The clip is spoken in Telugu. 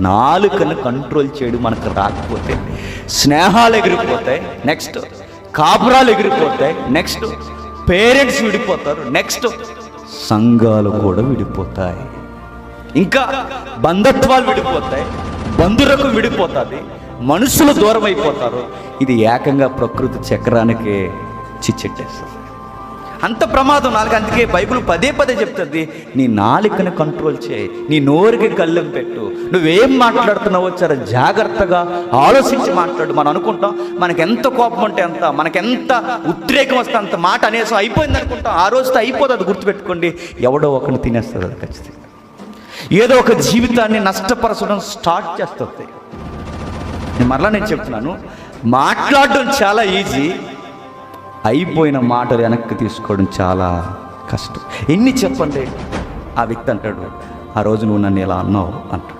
నాలుకను కంట్రోల్ చేయడం మనకు రాకపోతే స్నేహాలు ఎగిరిపోతాయి, నెక్స్ట్ కాపురాలు ఎగిరిపోతాయి, నెక్స్ట్ పేరెంట్స్ విడిపోతారు, నెక్స్ట్ సంఘాలు కూడా విడిపోతాయి, ఇంకా బంధుత్వాలు విడిపోతాయి, బంధురకం విడిపోతుంది, మనుషులు దూరం అయిపోతారు. ఇది ఏకంగా ప్రకృతి చక్రానికి చిచ్చెట్టేస్తుంది. అంత ప్రమాదం నాలుగు. అందుకే బైబిల్ పదే పదే చెప్తుంది, నీ నాలుకని కంట్రోల్ చేయి, నీ నోరుకి కళ్ళెం పెట్టు, నువ్వేం మాట్లాడుతున్నావో చాలా జాగ్రత్తగా ఆలోచించి మాట్లాడు. మనం అనుకుంటాం మనకి ఎంత కోపం ఉంటే అంత, మనకెంత ఉద్రేకం వస్తే అంత మాట అనేసం అయిపోయింది అనుకుంటాం. ఆ రోజుతో అయిపోతుంది. అది గుర్తుపెట్టుకోండి, ఎవడో ఒకరిని తినేస్తుంది అది ఖచ్చితంగా. ఏదో ఒక జీవితాన్ని నష్టపరచడం స్టార్ట్ చేస్తుంది. నేను చెప్తున్నాను, మాట్లాడడం చాలా ఈజీ, అయిపోయిన మాటలు వెనక్కి తీసుకోవడం చాలా కష్టం. ఎన్ని చెప్పండి, ఆ వ్యక్తి అంటాడు, ఆ రోజు నువ్వు నన్ను ఇలా అన్నావు అంటాడు.